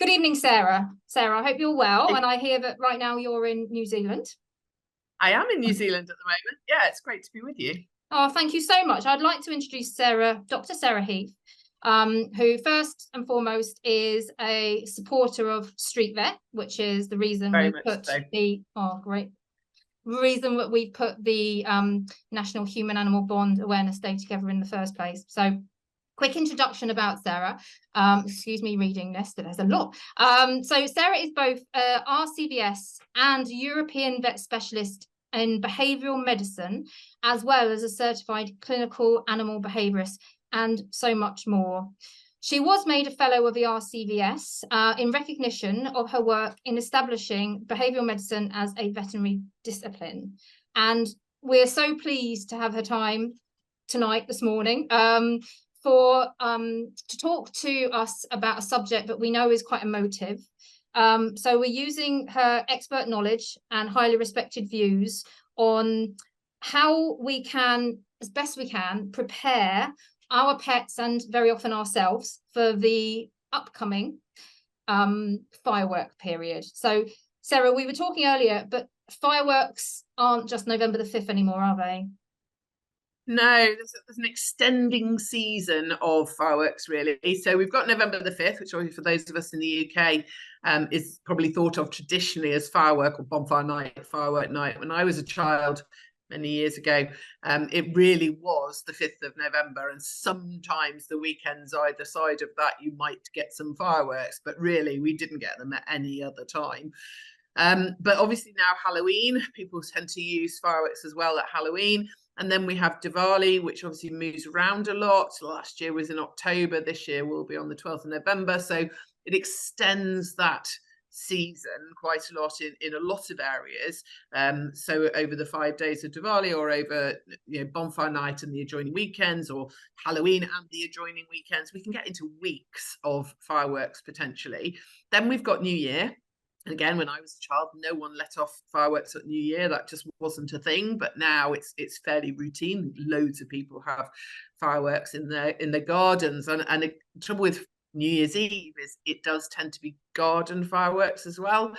Good evening, Sarah. Sarah, I hope you're well. And I hear that right now you're in New Zealand. I am in New Zealand at the moment. Yeah, it's great to be with you. Oh, thank you so much. I'd like to introduce Sarah, Dr. Sarah Heath, who first and foremost is a supporter of StreetVet, which is the reason we put the reason that we put the National Human Animal Bond Awareness Day together in the first place. So quick introduction about Sarah. Excuse me reading this, but there's a lot. So Sarah is both RCVS and European Vet Specialist in Behavioural Medicine, as well as a Certified Clinical Animal Behaviourist, and so much more. She was made a Fellow of the RCVS in recognition of her work in establishing behavioural medicine as a veterinary discipline. And we're so pleased to have her time tonight, this morning, to talk to us about a subject that we know is quite emotive. So we're using her expert knowledge and highly respected views on how we can, as best we can, prepare our pets and very often ourselves for the upcoming firework period. So, Sarah, we were talking earlier, but fireworks aren't just November the 5th anymore, are they? No, there's an extending season of fireworks, really. So we've got November the 5th, which obviously for those of us in the UK is probably thought of traditionally as firework or bonfire night, firework night. When I was a child many years ago, it really was the 5th of November, and sometimes the weekends either side of that you might get some fireworks, but really we didn't get them at any other time. But obviously now Halloween, people tend to use fireworks as well at Halloween. And then we have Diwali, which obviously moves around a lot. So last year was in October. This year will be on the 12th of November. So it extends that season quite a lot in a lot of areas. So over the 5 days of Diwali, or over bonfire night and the adjoining weekends, or Halloween and the adjoining weekends, we can get into weeks of fireworks potentially. Then we've got New Year. And again, when I was a child, no one let off fireworks at New Year. That just wasn't a thing. But now it's fairly routine. Loads of people have fireworks in their gardens. And the trouble with New Year's Eve is it does tend to be garden fireworks as well.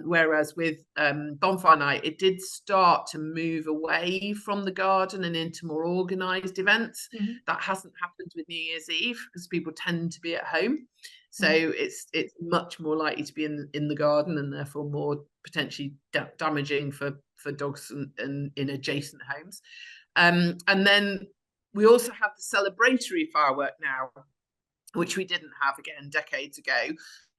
Whereas with bonfire night, it did start to move away from the garden and into more organised events. Mm-hmm. That hasn't happened with New Year's Eve because people tend to be at home. So it's much more likely to be in the garden, and therefore more potentially damaging for dogs and in adjacent homes. And then we also have the celebratory firework now, which we didn't have again decades ago.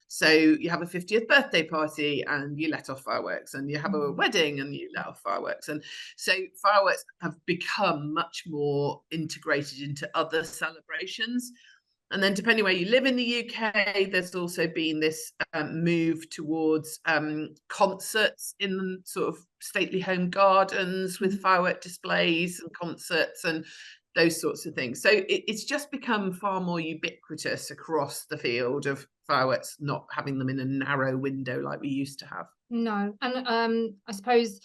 So you have a 50th birthday party and you let off fireworks, and you have a wedding and you let off fireworks. And so fireworks have become much more integrated into other celebrations. And then depending where you live in the UK, there's also been this move towards concerts in sort of stately home gardens with firework displays and concerts and those sorts of things. So it's just become far more ubiquitous across the field of fireworks, not having them in a narrow window like we used to have. No. And I suppose,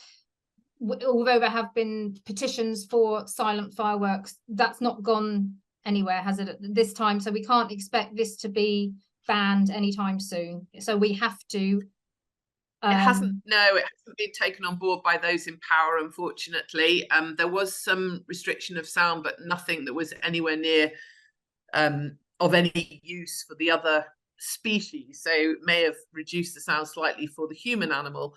although there have been petitions for silent fireworks, that's not gone anywhere, has it, at this time? So we can't expect this to be banned anytime soon. So we have to. It hasn't been taken on board by those in power, unfortunately. There was some restriction of sound, but nothing that was anywhere near of any use for the other species. So it may have reduced the sound slightly for the human animal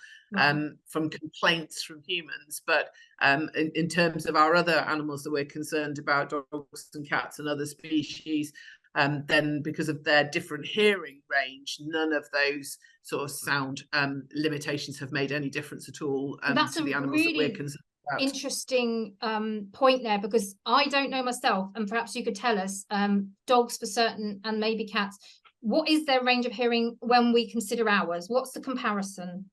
from complaints from humans, but in terms of our other animals that we're concerned about, dogs and cats and other species, then because of their different hearing range, none of those sort of sound limitations have made any difference at all to the animals that we're concerned about. Interesting point there, because I don't know myself, and perhaps you could tell us, dogs for certain and maybe cats, what is their range of hearing when we consider ours? What's the comparison?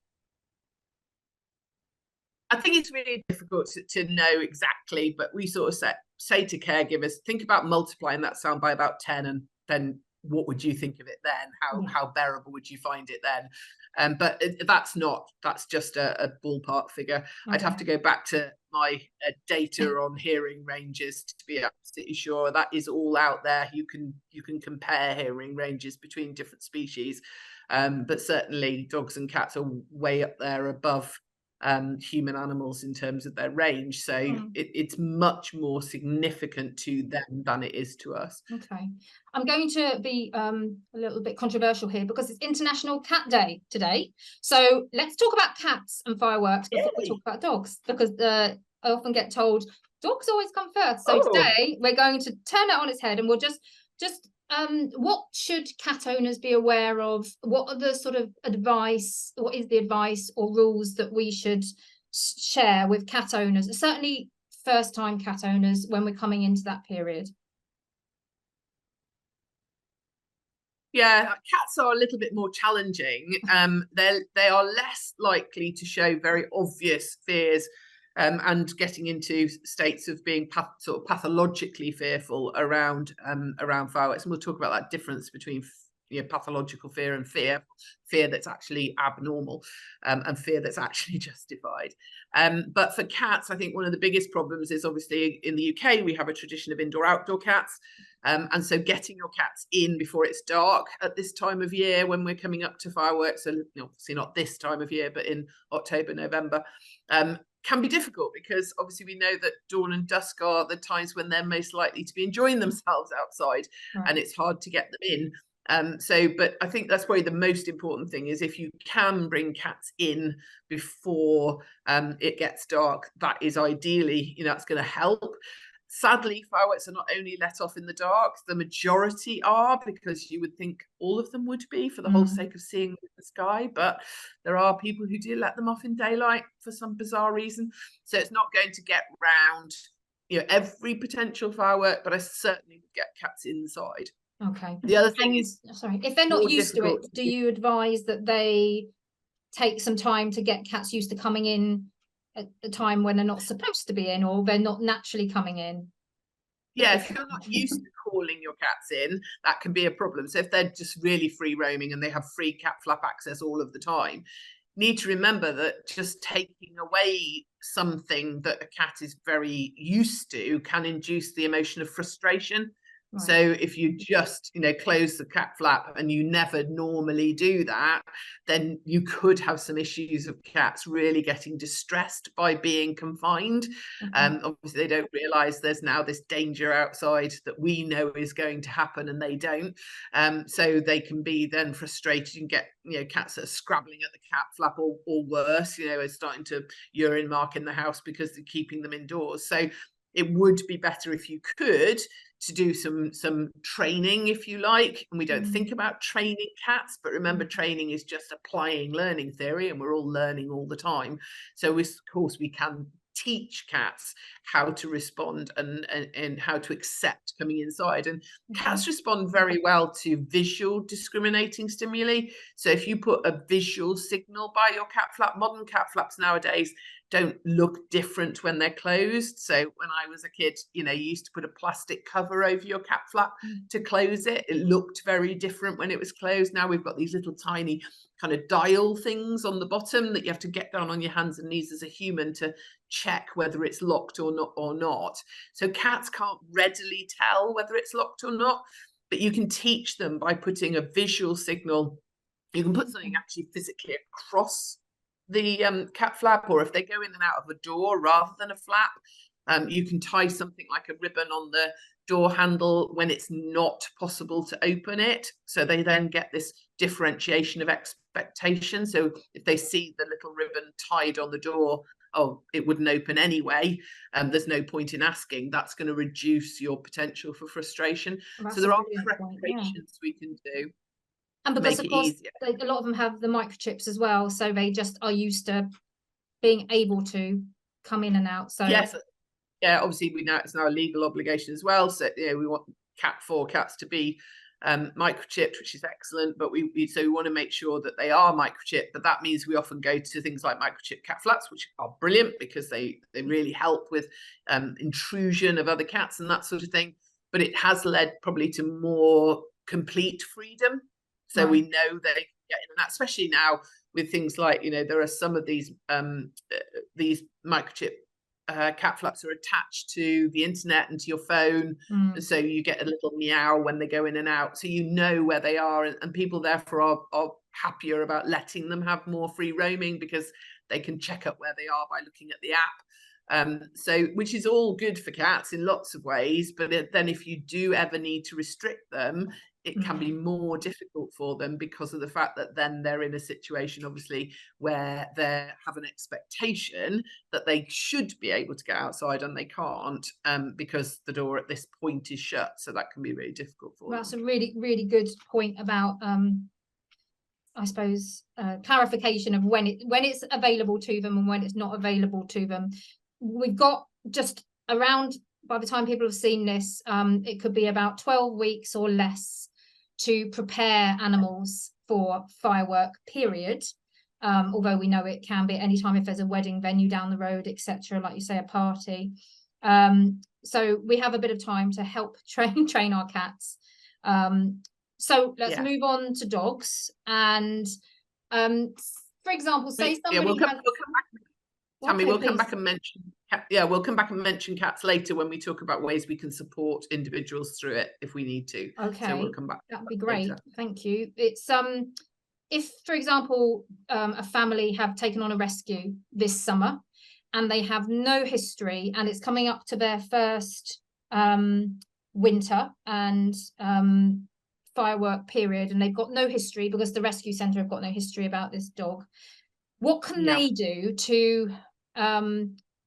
I think it's really difficult to know exactly, but we sort of say to caregivers, think about multiplying that sound by about 10, and then what would you think of it then? How bearable would you find it then? But that's just a ballpark figure. Okay. I'd have to go back to my data on hearing ranges to be absolutely sure. That is all out there. You can compare hearing ranges between different species, but certainly dogs and cats are way up there above human animals in terms of their range. So it's much more significant to them than it is to us. Okay, I'm going to be a little bit controversial here because it's International Cat Day today. So let's talk about cats and fireworks before we talk about dogs, because I often get told dogs always come first. So today we're going to turn it on its head, and we'll just what should cat owners be aware of? What are the sort of advice, what is the advice or rules that we should share with cat owners, certainly first-time cat owners, when we're coming into that period? Yeah, cats are a little bit more challenging. They are less likely to show very obvious fears and getting into states of being sort of pathologically fearful around fireworks. And we'll talk about that difference between pathological fear and fear that's actually abnormal, and fear that's actually justified. But for cats, I think one of the biggest problems is, obviously in the UK, we have a tradition of indoor-outdoor cats. And so getting your cats in before it's dark at this time of year, when we're coming up to fireworks, so obviously not this time of year, but in October, November, can be difficult, because obviously we know that dawn and dusk are the times when they're most likely to be enjoying themselves outside, and it's hard to get them in. But I think that's probably the most important thing, is if you can bring cats in before it gets dark, that is ideally, that's going to help. Sadly, fireworks are not only let off in the dark, the majority are, because you would think all of them would be for the whole sake of seeing the sky, but there are people who do let them off in daylight for some bizarre reason. So it's not going to get round every potential firework, but I certainly would get cats inside. Okay. The other thing is, sorry, if they're not used to it, do you advise that they take some time to get cats used to coming in at the time when they're not supposed to be in, or they're not naturally coming in? Yeah, if you're not used to calling your cats in, that can be a problem. So if they're just really free roaming and they have free cat flap access all of the time, need to remember that just taking away something that a cat is very used to can induce the emotion of frustration. Right. So if you just, close the cat flap and you never normally do that, then you could have some issues of cats really getting distressed by being confined. Obviously, they don't realise there's now this danger outside that we know is going to happen, and they don't. So they can be then frustrated and get, cats that are scrabbling at the cat flap, or worse, are starting to urine mark in the house because they're keeping them indoors. So it would be better if you could to do some training, if you like. And we don't think about training cats, but remember, training is just applying learning theory, and we're all learning all the time. So of course we can teach cats how to respond and how to accept coming inside. And cats respond very well to visual discriminating stimuli. So if you put a visual signal by your cat flap, modern cat flaps nowadays don't look different when they're closed. So when I was a kid, you used to put a plastic cover over your cat flap to close it. It looked very different when it was closed. Now we've got these little tiny kind of dial things on the bottom that you have to get down on your hands and knees as a human to check whether it's locked or not. So cats can't readily tell whether it's locked or not, but you can teach them by putting a visual signal. You can put something actually physically across the cat flap, or if they go in and out of a door rather than a flap, you can tie something like a ribbon on the door handle when it's not possible to open it. So they then get this differentiation of expectation. So if they see the little ribbon tied on the door, oh, it wouldn't open anyway, there's no point in asking. That's going to reduce your potential for frustration. So there are preparations we can do. And because, of course, a lot of them have the microchips as well, so they just are used to being able to come in and out. So yes, yeah, obviously we know it's now a legal obligation as well. So we want cats to be microchipped, which is excellent. But we want to make sure that they are microchipped. But that means we often go to things like microchip cat flaps, which are brilliant because they really help with intrusion of other cats and that sort of thing. But it has led probably to more complete freedom. So we know they get in and out, especially now with things like, you know, there are some of these microchip cat flaps are attached to the internet and to your phone, so you get a little meow when they go in and out, so you know where they are, and people therefore are happier about letting them have more free roaming because they can check up where they are by looking at the app. So which is all good for cats in lots of ways, but then if you do ever need to restrict them, it can be more difficult for them because of the fact that then they're in a situation, obviously, where they have an expectation that they should be able to get outside and they can't, because the door at this point is shut. So that can be really difficult for them. That's a really, really good point about, I suppose, clarification of when it's available to them and when it's not available to them. We've got just around, by the time people have seen this, it could be about 12 weeks or less to prepare animals for firework, period. Although we know it can be any time if there's a wedding venue down the road, etc., like you say, a party. So we have a bit of time to help train our cats. So let's move on to dogs. And for example, say somebody we'll come back. Tammy, we'll come back and mention. We'll come back and mention cats later when we talk about ways we can support individuals through it if we need to. Okay, so we'll come back. That'd be great. Later. Thank you. It's if, for example, a family have taken on a rescue this summer and they have no history, and it's coming up to their first winter and firework period, and they've got no history because the rescue centre have got no history about this dog. What can they do to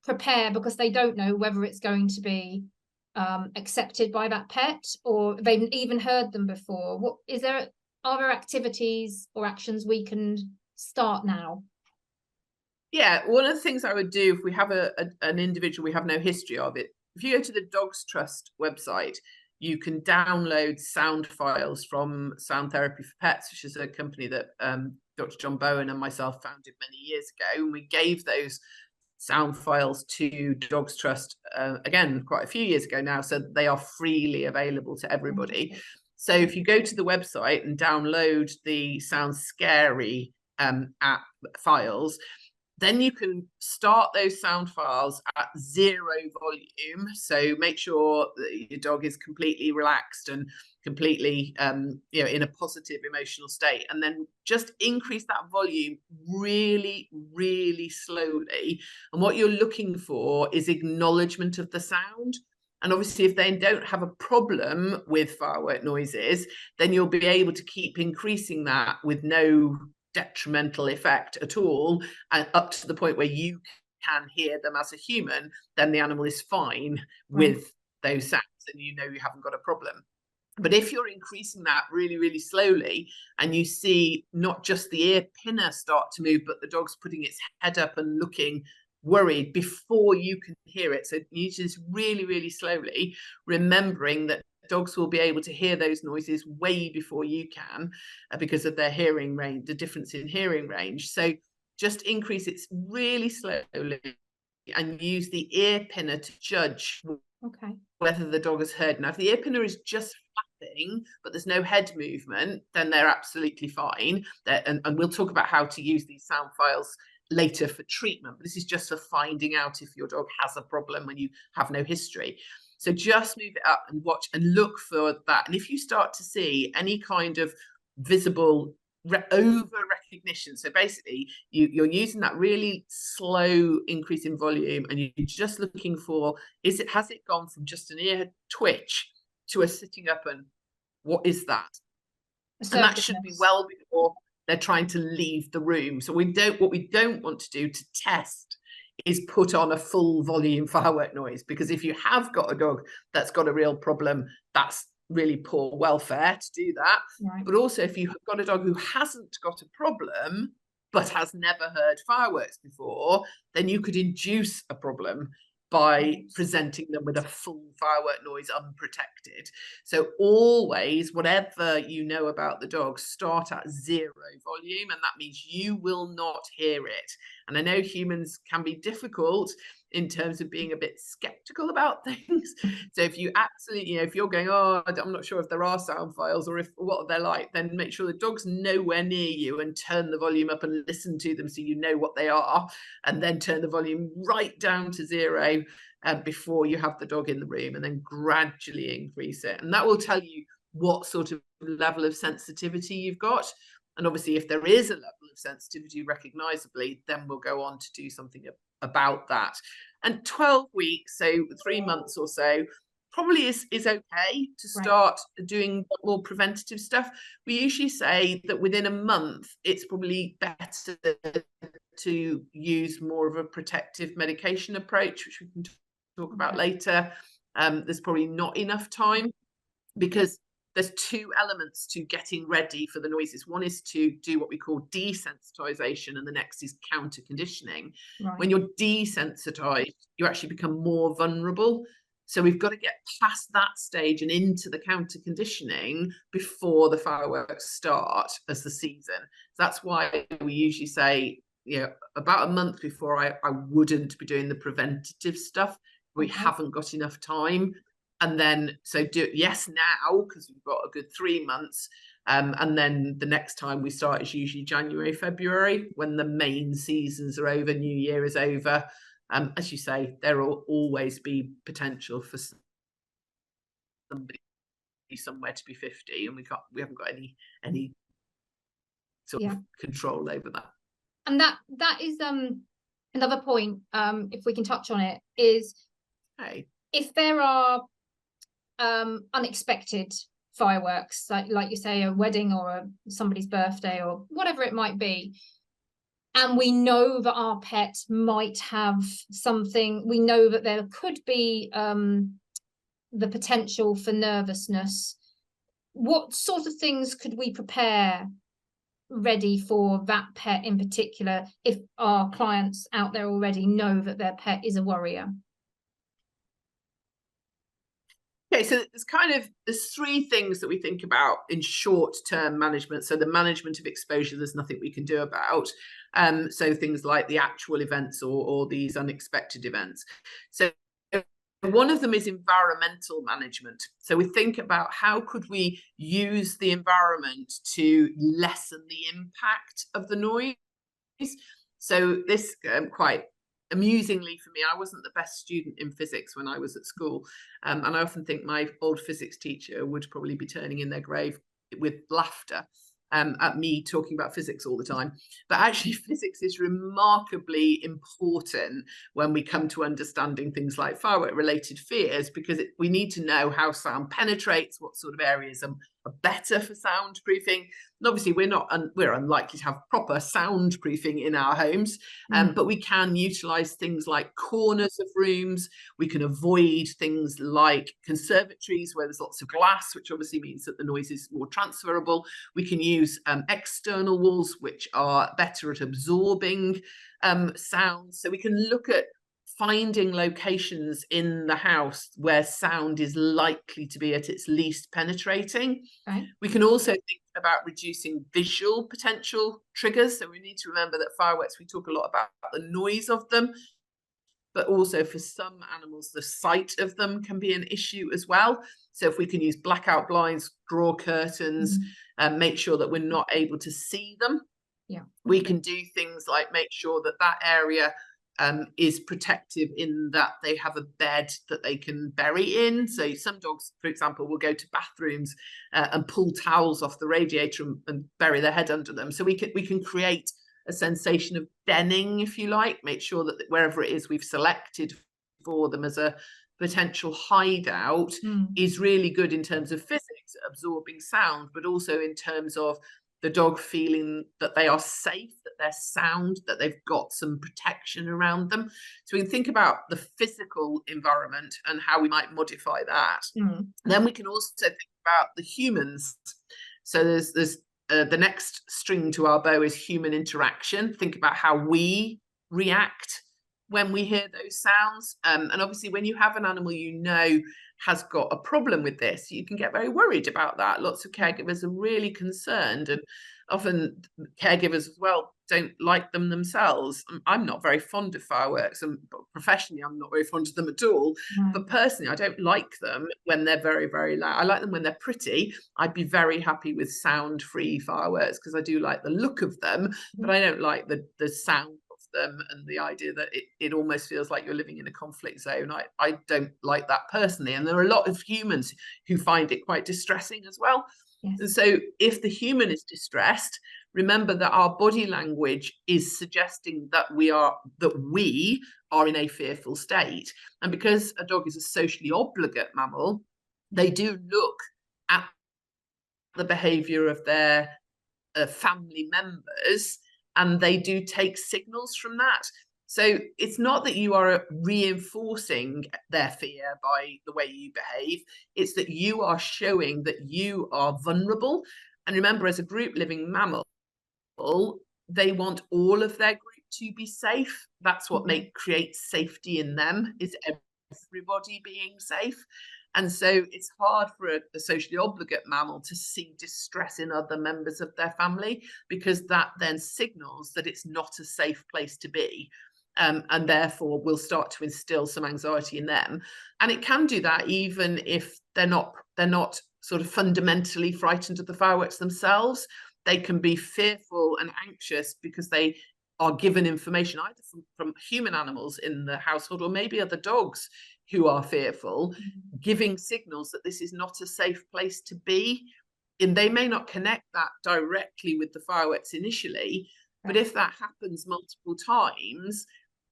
prepare, because they don't know whether it's going to be accepted by that pet, or they've even heard them before? Are there activities or actions we can start now? Yeah, one of the things I would do if we have an individual we have no history of it, if you go to the Dogs Trust website, you can download sound files from Sound Therapy for Pets, which is a company that Dr. John Bowen and myself founded many years ago, and we gave those sound files to Dogs Trust again quite a few years ago now, so they are freely available to everybody. So if you go to the website and download the Sound Scary app files, then you can start those sound files at 0 volume. So make sure that your dog is completely relaxed and completely in a positive emotional state, and then just increase that volume really, really slowly. And what you're looking for is acknowledgement of the sound. And obviously, if they don't have a problem with firework noises, then you'll be able to keep increasing that with no detrimental effect at all, and up to the point where you can hear them as a human, then the animal is fine with those sounds and you know you haven't got a problem. But if you're increasing that really, really slowly, and you see not just the ear pinner start to move, but the dog's putting its head up and looking worried before you can hear it, so you need to just really, really slowly, remembering that dogs will be able to hear those noises way before you can, because of their hearing range, the difference in hearing range. So just increase it really slowly and use the ear pinner to judge whether the dog has heard. Now, if the ear pinner is just flapping, but there's no head movement, then they're absolutely fine. And we'll talk about how to use these sound files later for treatment, but this is just for finding out if your dog has a problem when you have no history. So just move it up and watch and look for that. And if you start to see any kind of visible over recognition, so basically you're using that really slow increase in volume, and you're just looking for, has it gone from just an ear twitch to a sitting up, and what is that? And that should be well before they're trying to leave the room. So what we don't want to do to test is put on a full volume firework noise, because if you have got a dog that's got a real problem, that's really poor welfare to do that. But also, if you've got a dog who hasn't got a problem but has never heard fireworks before, then you could induce a problem by presenting them with a full firework noise unprotected. So always, whatever you know about the dog, start at 0 volume, and that means you will not hear it. And I know humans can be difficult in terms of being a bit skeptical about things. So if you absolutely, if you're going, oh, I'm not sure if there are sound files or if what they're like, then make sure the dog's nowhere near you and turn the volume up and listen to them so you know what they are, and then turn the volume right down to 0 before you have the dog in the room, and then gradually increase it. And that will tell you what sort of level of sensitivity you've got. And obviously, if there is a level of sensitivity recognizably, then we'll go on to do something about that. And 12 weeks, so 3 months or so, probably is okay to start doing more preventative stuff. We usually say that within a month, it's probably better to use more of a protective medication approach, which we can talk about later. There's probably not enough time, because there's 2 elements to getting ready for the noises. One is to do what we call desensitization, and the next is counter conditioning. When you're desensitized, you actually become more vulnerable. So we've got to get past that stage and into the counter conditioning before the fireworks start as the season. That's why we usually say, about a month before, I wouldn't be doing the preventative stuff. We haven't got enough time. And then, so do yes now, because we've got a good 3 months. And then the next time we start is usually January, February, when the main seasons are over, New Year is over. As you say, there will always be potential for somebody somewhere to be 50, and we haven't got any sort of control over that. And that is another point, if we can touch on it, is if there are unexpected fireworks, like you say, a wedding or somebody's birthday or whatever it might be, and we know that our pet might have something, we know that there could be the potential for nervousness, what sort of things could we prepare ready for that pet in particular, if our clients out there already know that their pet is a worrier? Okay, so there's 3 things that we think about in short-term management. So the management of exposure, there's nothing we can do about. So things like the actual events or these unexpected events. So one of them is environmental management. So we think about how could we use the environment to lessen the impact of the noise. So this quite amusingly for me, I wasn't the best student in physics when I was at school. And I often think my old physics teacher would probably be turning in their grave with laughter at me talking about physics all the time. But actually, physics is remarkably important when we come to understanding things like firework-related fears, because we need to know how sound penetrates, what sort of areas are better for soundproofing. And obviously, we're unlikely to have proper soundproofing in our homes, but we can utilize things like corners of rooms. We can avoid things like conservatories where there's lots of glass, which obviously means that the noise is more transferable. We can use external walls, which are better at absorbing sound. So we can look at finding locations in the house where sound is likely to be at its least penetrating. We can also think about reducing visual potential triggers. So we need to remember that fireworks, we talk a lot about the noise of them, but also for some animals, the sight of them can be an issue as well. So if we can use blackout blinds, draw curtains, and make sure that we're not able to see them. We can do things like make sure that that area is protective, in that they have a bed that they can bury in. So some dogs, for example, will go to bathrooms and pull towels off the radiator and bury their head under them. So we can create a sensation of denning, if you like, make sure that wherever it is we've selected for them as a potential hideout is really good in terms of physics, absorbing sound, but also in terms of the dog feeling that they are safe, that they're sound, that they've got some protection around them. So we can think about the physical environment and how we might modify that. Then we can also think about the humans. So there's the next string to our bow is human interaction. Think about how we react when we hear those sounds. And obviously, when you have an animal has got a problem with this, you can get very worried about that. Lots of caregivers are really concerned. And often caregivers as well don't like them themselves. I'm not very fond of fireworks, and professionally I'm not very fond of them at all. But personally, I don't like them when they're very, very loud. I like them when they're pretty. I'd be very happy with sound-free fireworks because I do like the look of them, but I don't like the sound of them and the idea that it almost feels like you're living in a conflict zone. I don't like that personally, and there are a lot of humans who find it quite distressing as well. Yes. And so if the human is distressed, remember that our body language is suggesting that we are in a fearful state. And because a dog is a socially obligate mammal, they do look at the behavior of their family members, and they do take signals from that. So it's not that you are reinforcing their fear by the way you behave. It's that you are showing that you are vulnerable. And remember, as a group living mammal, they want all of their group to be safe. That's what creates safety in them, is everybody being safe. And so it's hard for a socially obligate mammal to see distress in other members of their family, because that then signals that it's not a safe place to be. And therefore will start to instill some anxiety in them. And it can do that even if they're not sort of fundamentally frightened of the fireworks themselves. They can be fearful and anxious because they are given information either from human animals in the household, or maybe other dogs who are fearful, giving signals that this is not a safe place to be. And they may not connect that directly with the fireworks initially, but if that happens multiple times,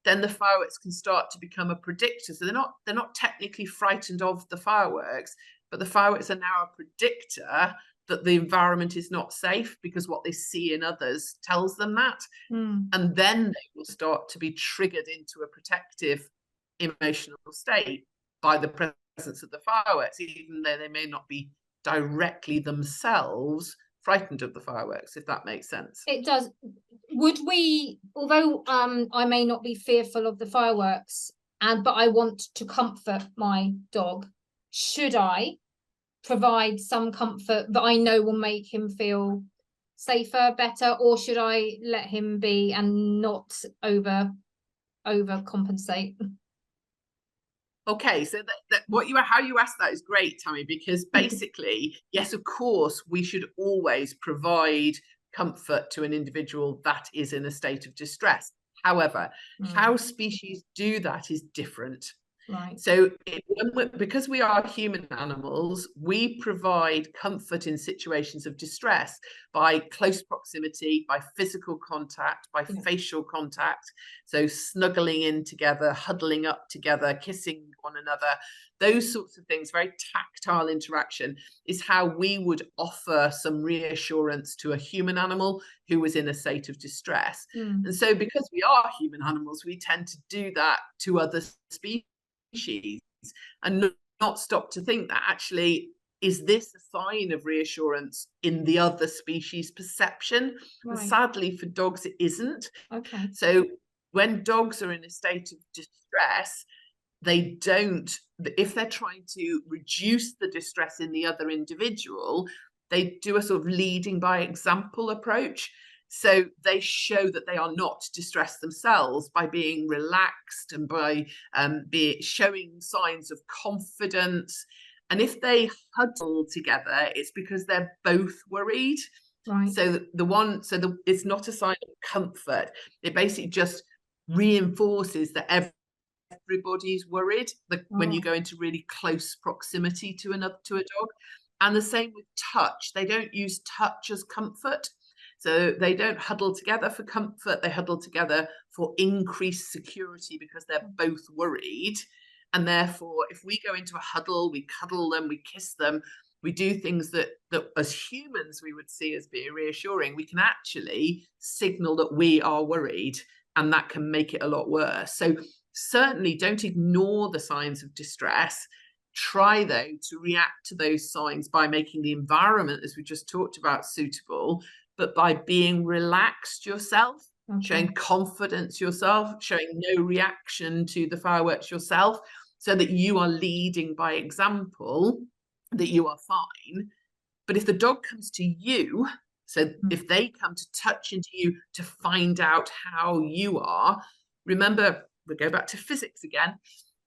then the fireworks can start to become a predictor. So they're not technically frightened of the fireworks, but the fireworks are now a predictor that the environment is not safe, because what they see in others tells them that. And then they will start to be triggered into a protective emotional state by the presence of the fireworks, even though they may not be directly themselves frightened of the fireworks, if that makes sense. It does. Would we, although I may not be fearful of the fireworks, but I want to comfort my dog, should I provide some comfort that I know will make him feel safer, better, or should I let him be and not overcompensate? Okay, so how you asked that is great, Tammy, because basically, yes, of course, we should always provide comfort to an individual that is in a state of distress. However, how species do that is different. Right. So because we are human animals, we provide comfort in situations of distress by close proximity, by physical contact, by facial contact. So snuggling in together, huddling up together, kissing one another, those sorts of things, very tactile interaction is how we would offer some reassurance to a human animal who was in a state of distress. And so because we are human animals, we tend to do that to other species, and not stop to think that actually, is this a sign of reassurance in the other species perception? Right. And sadly for dogs it isn't. Okay. So when dogs are in a state of distress, they don't, if they're trying to reduce the distress in the other individual, they do a sort of leading by example approach. So they show that they are not distressed themselves by being relaxed and by showing signs of confidence. And if they huddle together, it's because they're both worried. Right. So it's not a sign of comfort. It basically just reinforces that everybody's worried when you go into really close proximity to a dog. And the same with touch. They don't use touch as comfort. So they don't huddle together for comfort, they huddle together for increased security because they're both worried. And therefore, if we go into a huddle, we cuddle them, we kiss them, we do things that as humans we would see as being reassuring, we can actually signal that we are worried, and that can make it a lot worse. So certainly don't ignore the signs of distress. Try, though, to react to those signs by making the environment, as we just talked about, suitable, but by being relaxed yourself, showing confidence yourself, showing no reaction to the fireworks yourself, so that you are leading by example, that you are fine. But if the dog comes to you So if they come to touch into you to find out how you are, remember, we go back to physics again.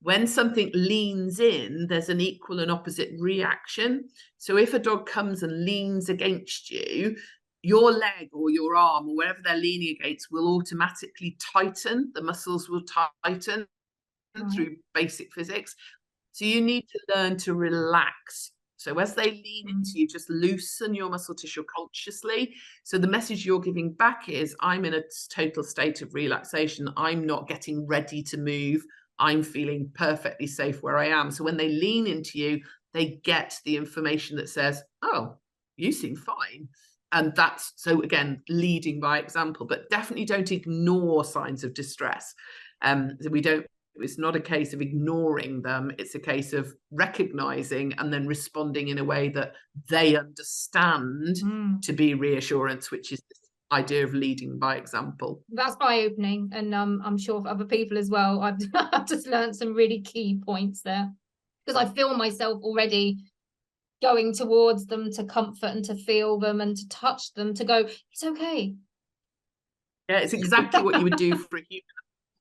When something leans in, there's an equal and opposite reaction. So if a dog comes and leans against you, your leg or your arm or wherever they're leaning against will automatically tighten. The muscles will tighten through basic physics. So you need to learn to relax. So as they lean into you, just loosen your muscle tissue consciously. So the message you're giving back is, I'm in a total state of relaxation. I'm not getting ready to move. I'm feeling perfectly safe where I am. So when they lean into you, they get the information that says, oh, you seem fine. And that's, so again, leading by example, but definitely don't ignore signs of distress. It's not a case of ignoring them. It's a case of recognizing and then responding in a way that they understand to be reassurance, which is this idea of leading by example. That's eye-opening, and I'm sure for other people as well. I've just learned some really key points there, because I feel myself already going towards them to comfort and to feel them and to touch them, to go, it's okay. Yeah, it's exactly what you would do for a human.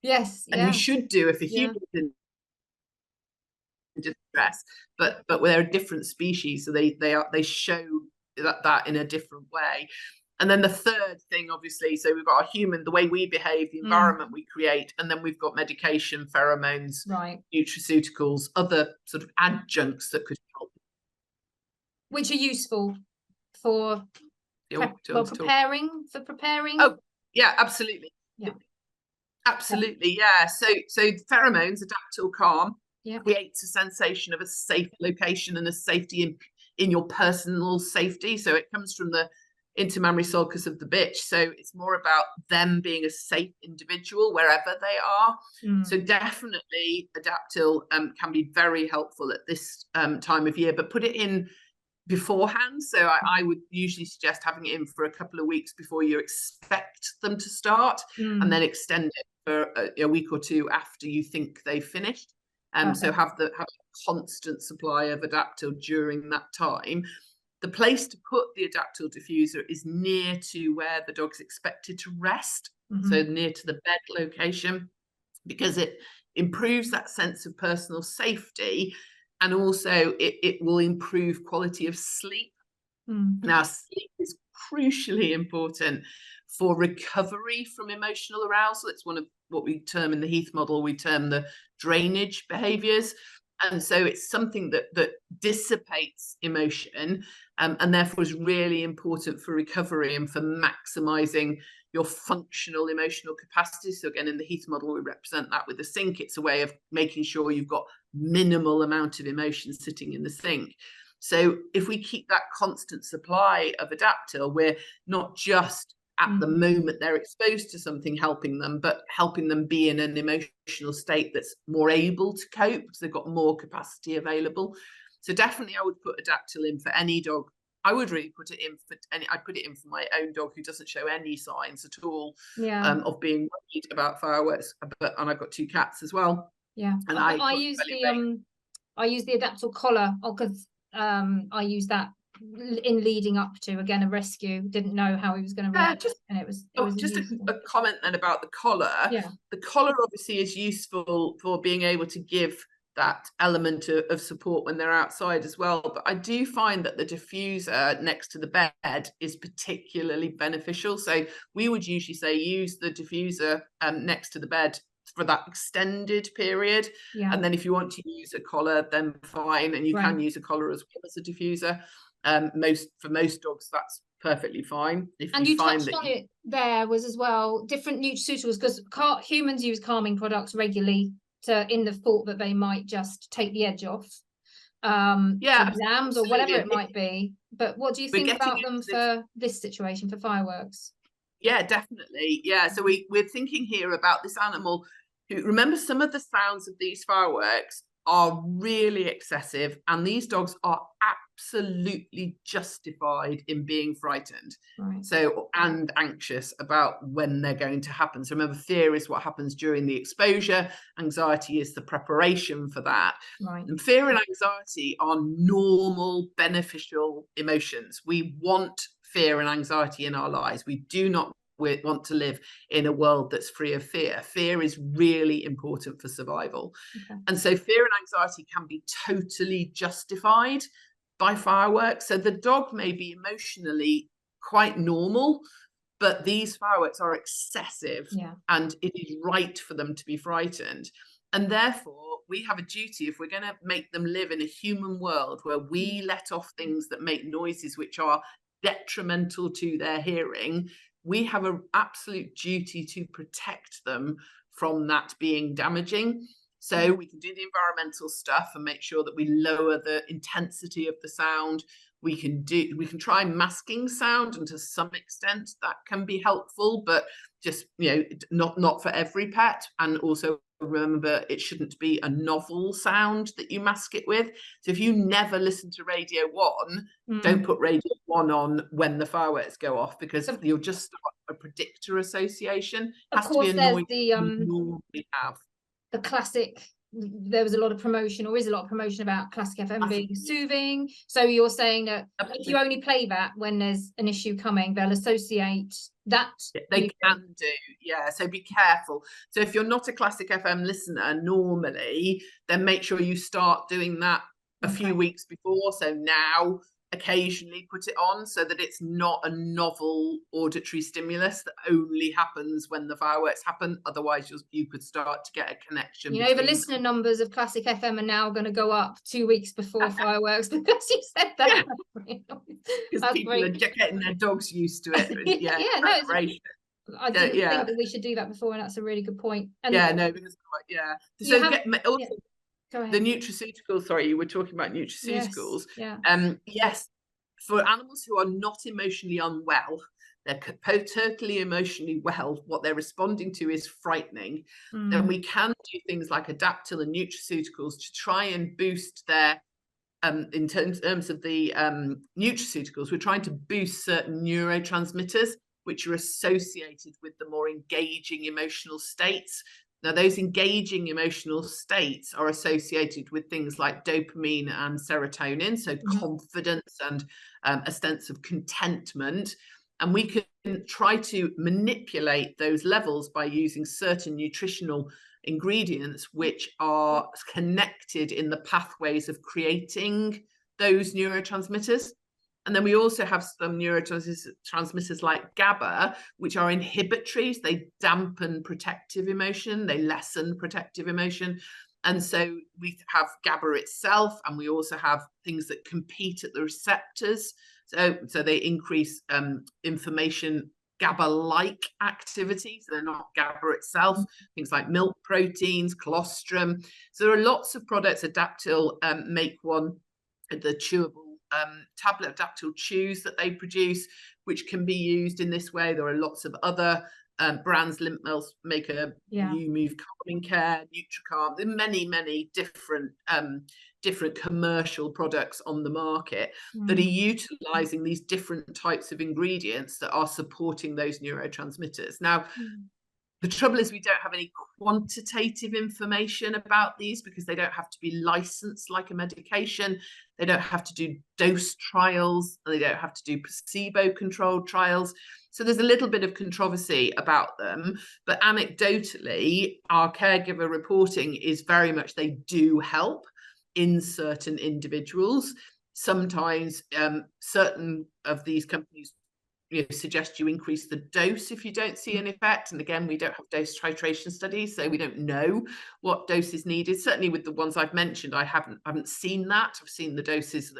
Yes, and we should do if a human is in distress, but they're a different species, so they show that in a different way. And then the third thing, obviously, so we've got our human, the way we behave, the environment we create, and then we've got medication, pheromones, nutraceuticals, other sort of adjuncts that could help, which are useful for preparing. Oh yeah, absolutely. Absolutely, yeah. So pheromones, adaptyl calm, creates a sensation of a safe location and a safety in your personal safety. So it comes from the intermammary sulcus of the bitch. So it's more about them being a safe individual wherever they are. So definitely adaptyl can be very helpful at this time of year, but put it in beforehand. So I would usually suggest having it in for a couple of weeks before you expect them to start, and then extend it for a week or two after you think they've finished. So have a constant supply of adaptyl during that time. The place to put the adaptyl diffuser is near to where the dog's expected to rest, so near to the bed location, because it improves that sense of personal safety. And also it will improve quality of sleep. Now, sleep is crucially important for recovery from emotional arousal. It's one of what we term in the Heath model, we term the drainage behaviours. And so it's something that dissipates emotion, and therefore is really important for recovery and for maximising your functional emotional capacity. So again, in the Heath model, we represent that with the sink. It's a way of making sure you've got minimal amount of emotion sitting in the sink. So if we keep that constant supply of adaptyl, we're not just at the moment they're exposed to something helping them, but helping them be in an emotional state that's more able to cope because they've got more capacity available. So definitely I would put adaptyl in for any dog. I would really put it in for I'd put it in for my own dog who doesn't show any signs at all of being worried about fireworks. And I've got 2 cats as well. Yeah, and I use the adaptyl collar, because I use that in leading up to, again, a rescue. Didn't know how he was going to react, and it was just a comment then about the collar. The collar obviously is useful for being able to give that element of support when they're outside as well, but I do find that the diffuser next to the bed is particularly beneficial. So we would usually say use the diffuser next to the bed for that extended period, and then if you want to use a collar, then fine, and you can use a collar as well as a diffuser. For most dogs that's perfectly fine. And you touched on it there was as well different nutraceuticals, because humans use calming products regularly in the thought that they might just take the edge off exams or whatever it might be. But what do you think about them for this situation, for fireworks? Yeah, definitely. Yeah, so we're thinking here about this animal who, remember, some of the sounds of these fireworks are really excessive, and these dogs are absolutely justified in being frightened, and anxious about when they're going to happen. So remember, fear is what happens during the exposure, anxiety is the preparation for that. And fear and anxiety are normal, beneficial emotions. We want fear and anxiety in our lives. We do not want to live in a world that's free of fear. Fear is really important for survival. Okay. And so fear and anxiety can be totally justified by fireworks. So the dog may be emotionally quite normal, but these fireworks are excessive, and it is right for them to be frightened. And therefore, we have a duty, if we're going to make them live in a human world where we let off things that make noises which are detrimental to their hearing, we have an absolute duty to protect them from that being damaging. So we can do the environmental stuff and make sure that we lower the intensity of the sound. We can try masking sound, and to some extent that can be helpful, but just, you know, not for every pet. And also remember, it shouldn't be a novel sound that you mask it with. So if you never listen to Radio 1, don't put Radio 1 on when the fireworks go off, because you'll just start a predictor association. It has to be a noise you normally have. The classic, there was a lot of promotion, or is a lot of promotion, about classic FM being soothing. So you're saying that if you only play that when there's an issue coming, they'll associate that. They can do, yeah. So be careful. So if you're not a classic FM listener normally, then make sure you start doing that a few weeks before. So now, occasionally put it on, so that it's not a novel auditory stimulus that only happens when the fireworks happen. Otherwise you could start to get a connection. You know, the listener numbers of classic FM are now going to go up 2 weeks before fireworks, because you said that. Because people are getting their dogs used to it. I didn't think that we should do that before, and that's a really good point. And because also the nutraceuticals, sorry, you were talking about nutraceuticals. Yes, for animals who are not emotionally unwell, they're totally emotionally well, what they're responding to is frightening, then we can do things like Adaptil and nutraceuticals to try and boost their in terms of the nutraceuticals, we're trying to boost certain neurotransmitters which are associated with the more engaging emotional states. Now, those engaging emotional states are associated with things like dopamine and serotonin, so confidence and a sense of contentment. And we can try to manipulate those levels by using certain nutritional ingredients which are connected in the pathways of creating those neurotransmitters. And then we also have some neurotransmitters like GABA, which are inhibitory. They dampen protective emotion, they lessen protective emotion. And so we have GABA itself, and we also have things that compete at the receptors. So they increase information GABA-like activity. So they're not GABA itself. Things like milk proteins, colostrum. So there are lots of products. Adaptil make one, the chewable tablet Adaptil chews that they produce, which can be used in this way. There are lots of other brands. Limpmels make a You Move Calming Care, NutriCalm. There are many different commercial products on the market that are utilizing these different types of ingredients that are supporting those neurotransmitters. Now, the trouble is we don't have any quantitative information about these, because they don't have to be licensed like a medication. They don't have to do dose trials. They don't have to do placebo-controlled trials. So there's a little bit of controversy about them. But anecdotally, our caregiver reporting is very much they do help in certain individuals. Sometimes certain of these companies suggest you increase the dose if you don't see an effect. And again, we don't have dose titration studies, so we don't know what dose is needed. Certainly with the ones I've mentioned, I haven't seen that. I've seen the doses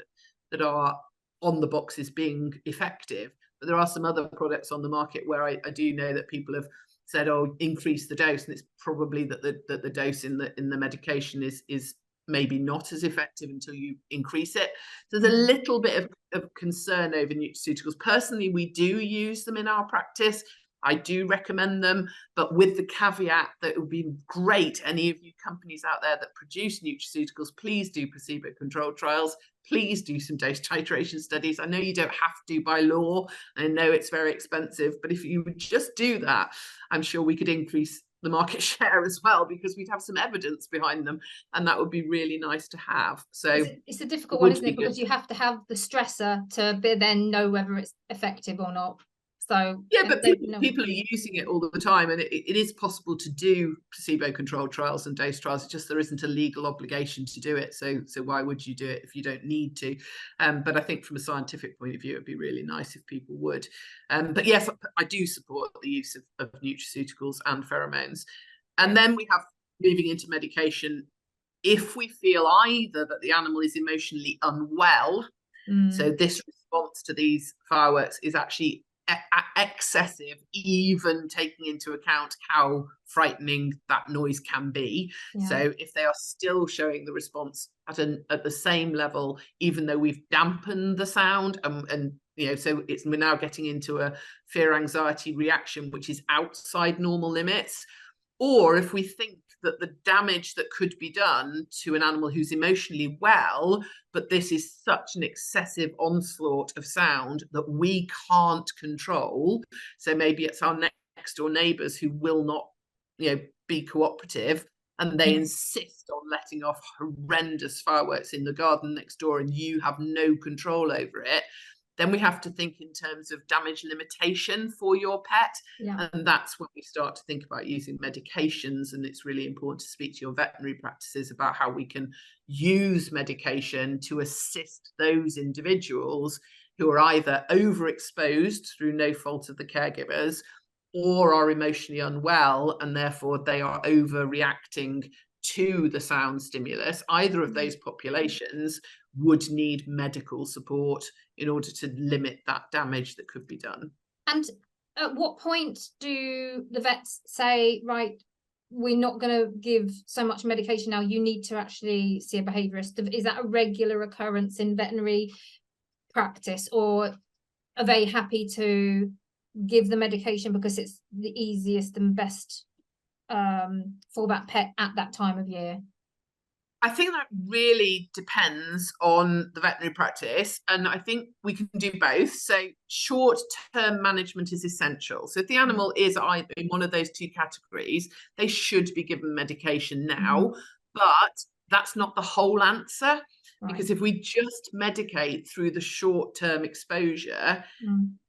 that are on the boxes being effective. But there are some other products on the market where I do know that people have said, oh, increase the dose. And it's probably that the dose in the medication is maybe not as effective until you increase it. So there's a little bit of concern over nutraceuticals. Personally, we do use them in our practice. I do recommend them, but with the caveat that it would be great, any of you companies out there that produce nutraceuticals, please do placebo-controlled trials. Please do some dose titration studies. I know you don't have to by law. I know it's very expensive, but if you would just do that, I'm sure we could increase the market share as well, because we'd have some evidence behind them, and that would be really nice to have. So it's a difficult one, isn't it? Because you have to have the stressor to then know whether it's effective or not. So yeah, but people are using it all the time, and it is possible to do placebo-controlled trials and dose trials. It's just there isn't a legal obligation to do it. So why would you do it if you don't need to? But I think from a scientific point of view, it'd be really nice if people would. But yes, I do support the use of nutraceuticals and pheromones. And then we have, moving into medication, if we feel either that the animal is emotionally unwell, so this response to these fireworks is actually excessive, even taking into account how frightening that noise can be. So if they are still showing the response at the same level, even though we've dampened the sound, and you know, so we're now getting into a fear anxiety reaction which is outside normal limits, or if we think that the damage that could be done to an animal who's emotionally well, but this is such an excessive onslaught of sound that we can't control. So maybe it's our next door neighbours who will not, you know, be cooperative, and they insist on letting off horrendous fireworks in the garden next door, and you have no control over it. Then we have to think in terms of damage limitation for your pet. And that's when we start to think about using medications. And it's really important to speak to your veterinary practices about how we can use medication to assist those individuals who are either overexposed through no fault of the caregivers, or are emotionally unwell, and therefore they are overreacting to the sound stimulus. Either of those populations would need medical support in order to limit that damage that could be done. And at what point do the vets say, right, we're not going to give so much medication now, you need to actually see a behaviourist? Is that a regular occurrence in veterinary practice, or are they happy to give the medication because it's the easiest and best for that pet at that time of year? I think that really depends on the veterinary practice, and I think we can do both. So short-term management is essential. So if the animal is either in one of those two categories, they should be given medication now, but that's not the whole answer. Because if we just medicate through the short-term exposure,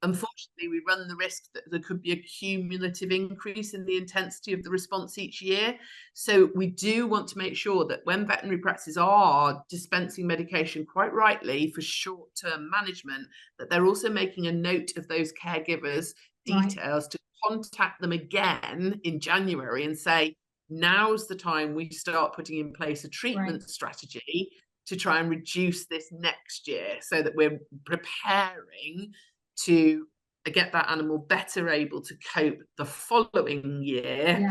unfortunately, we run the risk that there could be a cumulative increase in the intensity of the response each year. So we do want to make sure that when veterinary practices are dispensing medication, quite rightly, for short-term management, that they're also making a note of those caregivers' details to contact them again in January and say, now's the time we start putting in place a treatment strategy to try and reduce this next year, so that we're preparing to get that animal better able to cope the following year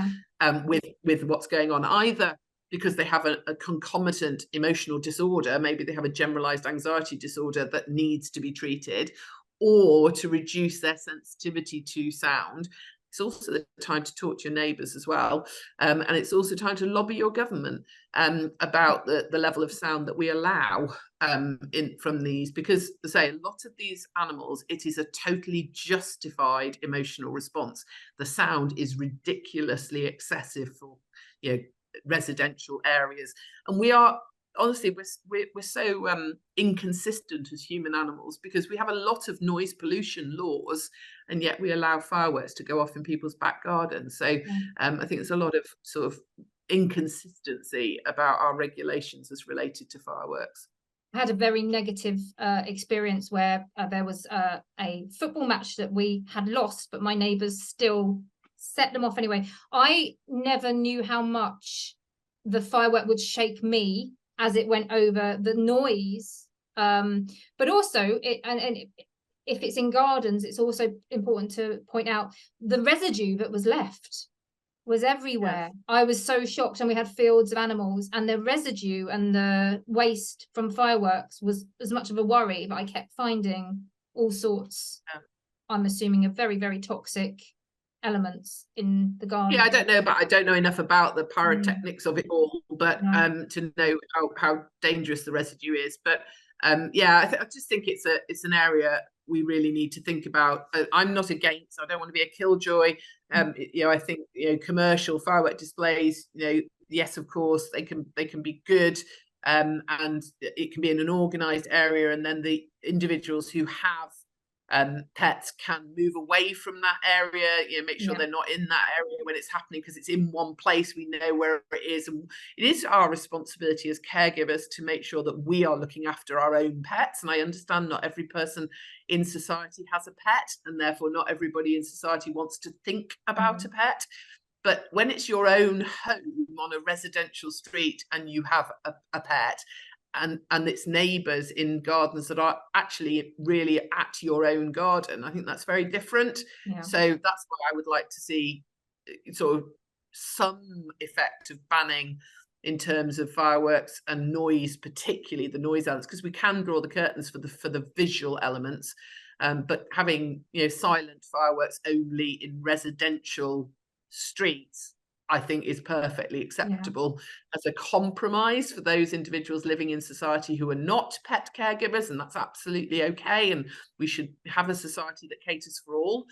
with what's going on, either because they have a concomitant emotional disorder, maybe they have a generalized anxiety disorder that needs to be treated, or to reduce their sensitivity to sound. It's also the time to talk to your neighbours as well. And it's also time to lobby your government about the level of sound that we allow from these, because, to say, a lot of these animals, it is a totally justified emotional response. The sound is ridiculously excessive for, you know, residential areas. And we are, honestly, we're so inconsistent as human animals, because we have a lot of noise pollution laws, and yet we allow fireworks to go off in people's back gardens. So I think there's a lot of sort of inconsistency about our regulations as related to fireworks. I had a very negative experience where there was a football match that we had lost, but my neighbours still set them off anyway. I never knew how much the firework would shake me as it went over, the noise, but also if it's in gardens, it's also important to point out the residue that was left was everywhere. I was so shocked, and we had fields of animals, and the residue and the waste from fireworks was as much of a worry, but I kept finding all sorts, I'm assuming, of very, very toxic elements in the garden. I don't know, but I don't know enough about the pyrotechnics of it all, but to know how dangerous the residue is. But I just think it's an area we really need to think about. I'm not against, I don't want to be a killjoy. You know, I think, you know, commercial firework displays, you know, yes, of course, they can be good, and it can be in an organized area, and then the individuals who have pets can move away from that area, you know, make sure they're not in that area when it's happening, because it's in one place, we know where it is, and it is our responsibility as caregivers to make sure that we are looking after our own pets. And I understand not every person in society has a pet, and therefore not everybody in society wants to think about a pet. But when it's your own home on a residential street and you have a pet, and its neighbours in gardens that are actually really at your own garden, I think that's very different. So that's what I would like to see, sort of some effect of banning in terms of fireworks and noise, particularly the noise elements, because we can draw the curtains for the visual elements, but having, you know, silent fireworks only in residential streets, I think, is perfectly acceptable as a compromise for those individuals living in society who are not pet caregivers, and that's absolutely okay, and we should have a society that caters for all.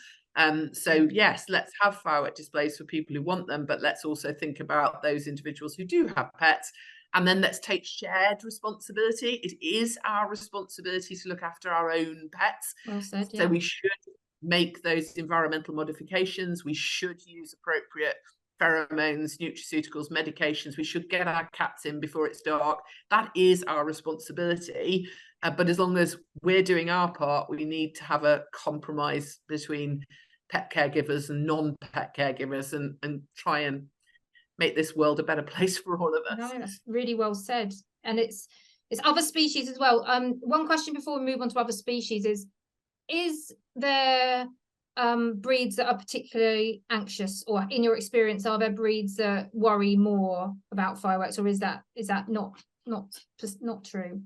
So yes, let's have firework displays for people who want them, but let's also think about those individuals who do have pets, and then let's take shared responsibility. It is our responsibility to look after our own pets. Well said, so we should make those environmental modifications. We should use appropriate pheromones, nutraceuticals, medications. We should get our cats in before it's dark. That is our responsibility. But as long as we're doing our part, we need to have a compromise between pet caregivers and non-pet caregivers, and try and make this world a better place for all of us. No, that's really well said. And it's other species as well. One question before we move on to other species is there breeds that are particularly anxious, or in your experience, are there breeds that worry more about fireworks, or is that not true?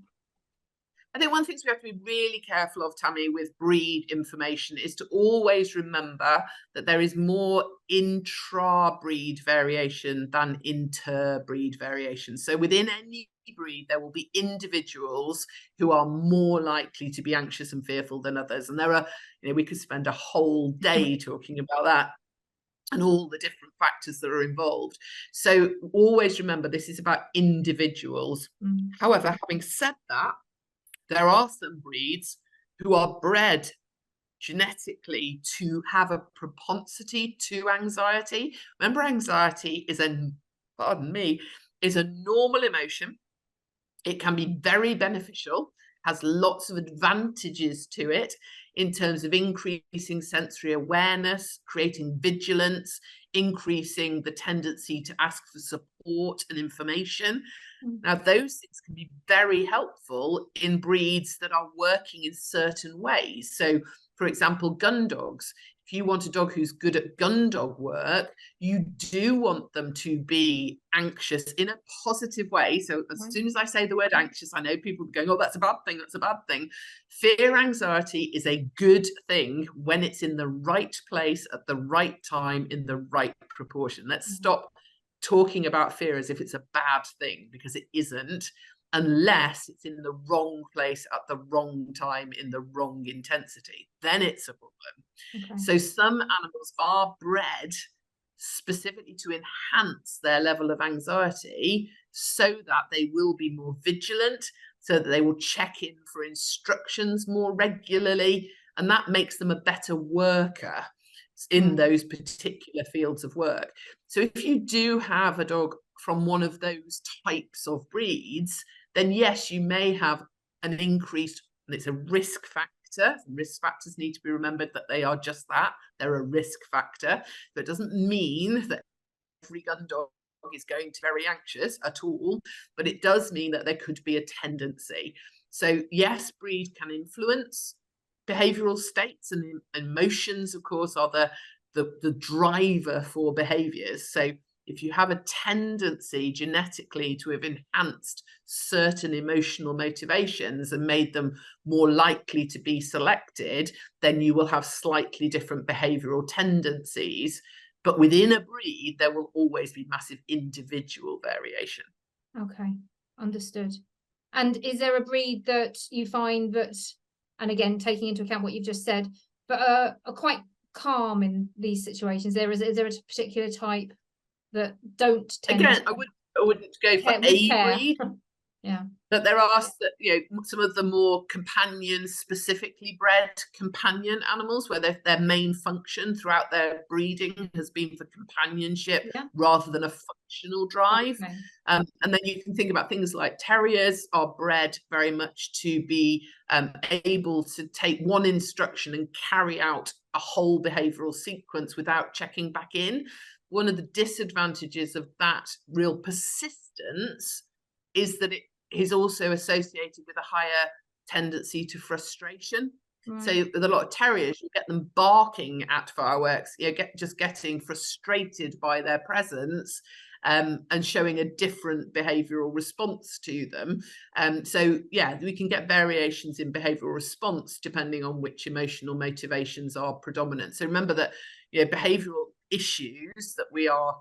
I think one thing we have to be really careful of, Tammy, with breed information is to always remember that there is more intra-breed variation than inter-breed variation. So within any breed, there will be individuals who are more likely to be anxious and fearful than others. And there are, you know, we could spend a whole day talking about that and all the different factors that are involved. So always remember, this is about individuals. However, having said that, there are some breeds who are bred genetically to have a propensity to anxiety. Remember, anxiety is a normal emotion. It can be very beneficial, has lots of advantages to it in terms of increasing sensory awareness, creating vigilance, increasing the tendency to ask for support and information. Now, those things can be very helpful in breeds that are working in certain ways. So, for example, gun dogs. If you want a dog who's good at gun dog work, you do want them to be anxious in a positive way. So as soon as I say the word anxious, I know people are going, oh, that's a bad thing, that's a bad thing. Fear, anxiety is a good thing when it's in the right place at the right time in the right proportion. Let's stop talking about fear as if it's a bad thing, because it isn't, unless it's in the wrong place at the wrong time in the wrong intensity. Then it's a problem. So some animals are bred specifically to enhance their level of anxiety so that they will be more vigilant, so that they will check in for instructions more regularly, and that makes them a better worker in those particular fields of work. So if you do have a dog from one of those types of breeds, then yes, you may have an increased, and it's a risk factor. Risk factors need to be remembered that they are just that. They're a risk factor. That doesn't mean that every gun dog is going to be very anxious at all, but it does mean that there could be a tendency. So yes, breed can influence behavioural states, and emotions, of course, are the driver for behaviours. So if you have a tendency genetically to have enhanced certain emotional motivations and made them more likely to be selected, then you will have slightly different behavioural tendencies. But within a breed, there will always be massive individual variation. Okay, understood. And is there a breed that you find that and again, taking into account what you've just said, but are quite calm in these situations? Is there a particular type that don't tend again, to... I wouldn't go for a breed. Yeah. But there are, some of the more specifically bred companion animals where their main function throughout their breeding has been for companionship rather than a functional drive. Okay. And then you can think about things like terriers are bred very much to be able to take one instruction and carry out a whole behavioural sequence without checking back in. One of the disadvantages of that real persistence is that it is also associated with a higher tendency to frustration. Right. So with a lot of terriers, you get them barking at fireworks, just getting frustrated by their presence, and showing a different behavioural response to them. So we can get variations in behavioural response depending on which emotional motivations are predominant. So remember that behavioural issues that we are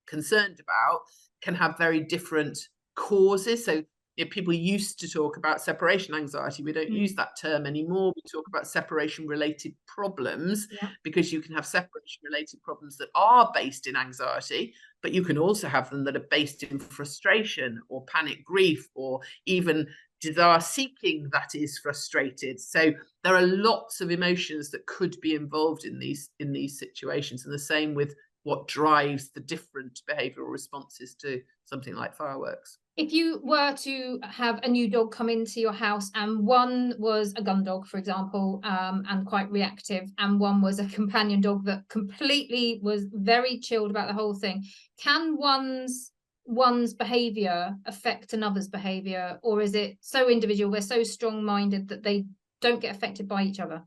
concerned about can have very different causes. So people used to talk about separation anxiety. We don't use that term anymore. We talk about separation related problems, because you can have separation related problems that are based in anxiety, but you can also have them that are based in frustration or panic grief, or even desire seeking that is frustrated. So there are lots of emotions that could be involved in these situations, and the same with what drives the different behavioural responses to something like fireworks. If you were to have a new dog come into your house, and one was a gun dog, for example, and quite reactive, and one was a companion dog that completely was very chilled about the whole thing, can one's behaviour affect another's behaviour, or is it so individual, they're so strong-minded that they don't get affected by each other?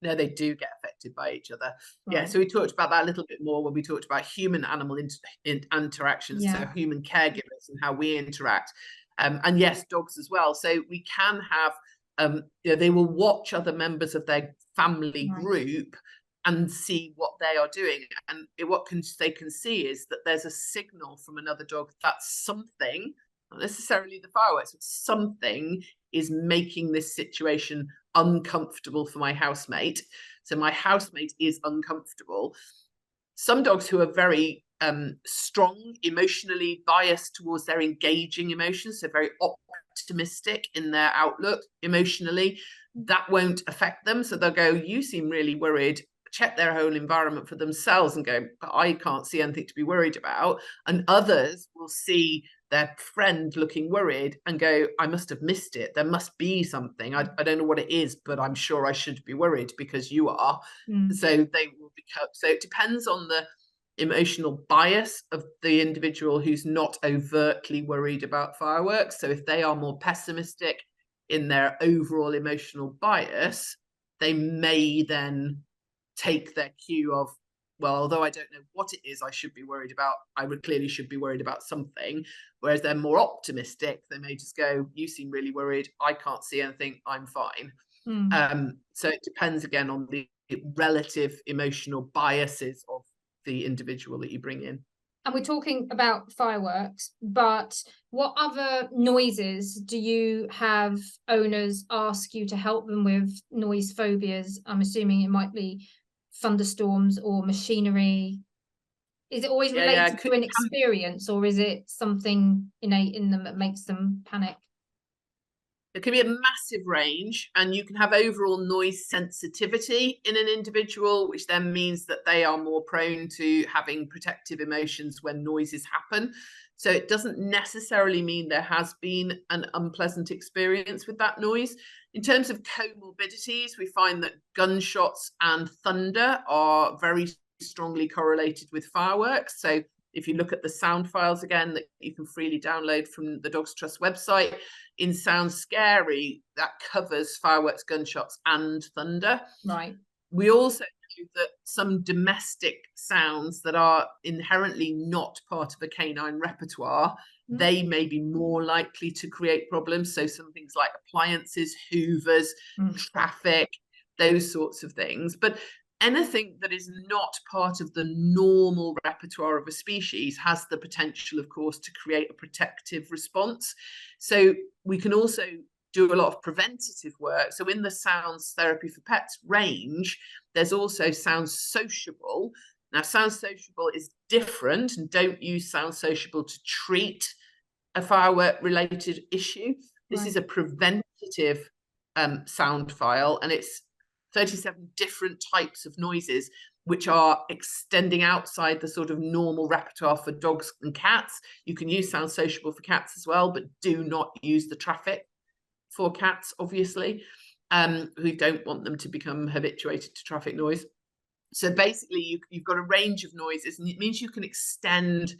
No, they do get affected by each other. Right. Yeah, so we talked about that a little bit more when we talked about human-animal interactions, so human caregivers and how we interact. And yes, dogs as well. So we can have, they will watch other members of their family group and see what they are doing. And what they can see is that there's a signal from another dog that something, not necessarily the fireworks, but something is making this situation uncomfortable for my housemate. So my housemate is uncomfortable. Some dogs who are very strong, emotionally biased towards their engaging emotions, so very optimistic in their outlook emotionally, that won't affect them. So they'll go, you seem really worried, check their whole environment for themselves and go, I can't see anything to be worried about. And others will see their friend looking worried and go, I must have missed it. There must be something. I don't know what it is, but I'm sure I should be worried because you are. So they will become, so it depends on the emotional bias of the individual who's not overtly worried about fireworks. So if they are more pessimistic in their overall emotional bias, they may then take their cue of, well, although I don't know what it is I should be worried about, I clearly should be worried about something. Whereas they're more optimistic, they may just go, you seem really worried, I can't see anything, I'm fine. So it depends again on the relative emotional biases of the individual that you bring in. And we're talking about fireworks, but what other noises do you have owners ask you to help them with noise phobias? I'm assuming it might be thunderstorms or machinery. Is it always related to an experience, or is it something innate in them that makes them panic? It can be a massive range, and you can have overall noise sensitivity in an individual, which then means that they are more prone to having protective emotions when noises happen. So it doesn't necessarily mean there has been an unpleasant experience with that noise. In terms of comorbidities, we find that gunshots and thunder are very strongly correlated with fireworks. So if you look at the sound files again that you can freely download from the Dogs Trust website, in Sound Scary, that covers fireworks, gunshots, and thunder. Right. We also know that some domestic sounds that are inherently not part of a canine repertoire, they may be more likely to create problems. So some things like appliances, hoovers, traffic, those sorts of things. But anything that is not part of the normal repertoire of a species has the potential, of course, to create a protective response. So we can also do a lot of preventative work. So in the Sounds Therapy for Pets range, there's also Sounds Sociable. Now, Sounds Sociable is different, and don't use Sounds Sociable to treat a firework related issue. This is a preventative sound file, and it's 37 different types of noises which are extending outside the sort of normal repertoire for dogs and cats. You can use Sound Sociable for cats as well, but do not use the traffic for cats, obviously, who don't want them to become habituated to traffic noise. So basically, you've got a range of noises, and it means you can extend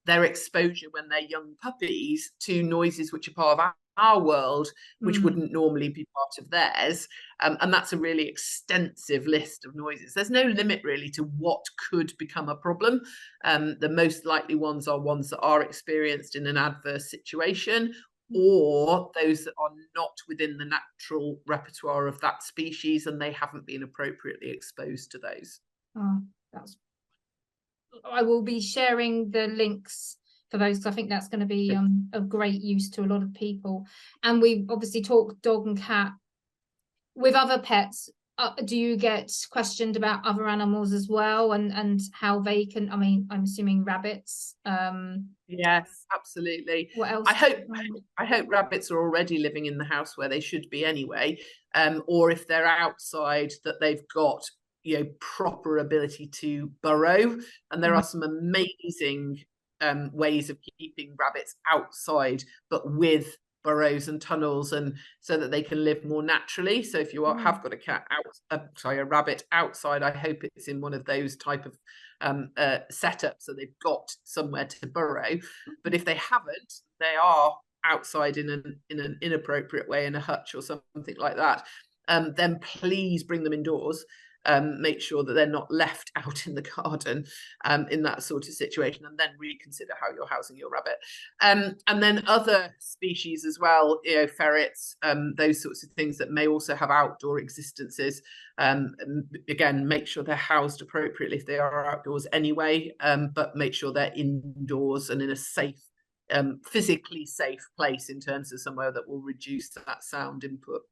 their exposure when they're young puppies to noises which are part of our world, which wouldn't normally be part of theirs. And that's a really extensive list of noises. There's no limit really to what could become a problem. The most likely ones are ones that are experienced in an adverse situation, or those that are not within the natural repertoire of that species and they haven't been appropriately exposed to those. I will be sharing the links for those, because I think that's going to be of great use to a lot of people. And we obviously talk dog and cat. With other pets, do you get questioned about other animals as well, and how they can, I mean, I'm assuming rabbits? Yes, absolutely. What else? I hope rabbits are already living in the house where they should be anyway, or if they're outside, that they've got, you know, proper ability to burrow. And there are some amazing ways of keeping rabbits outside, but with burrows and tunnels, and so that they can live more naturally. So if you have got a rabbit outside, I hope it's in one of those type of setups, so they've got somewhere to burrow. But if they haven't, they are outside in an inappropriate way, in a hutch or something like that, then please bring them indoors. Make sure that they're not left out in the garden in that sort of situation, and then reconsider how you're housing your rabbit. And then other species as well, you know, ferrets, those sorts of things that may also have outdoor existences. Again, make sure they're housed appropriately if they are outdoors anyway, but make sure they're indoors and in a safe, physically safe place, in terms of somewhere that will reduce that sound input.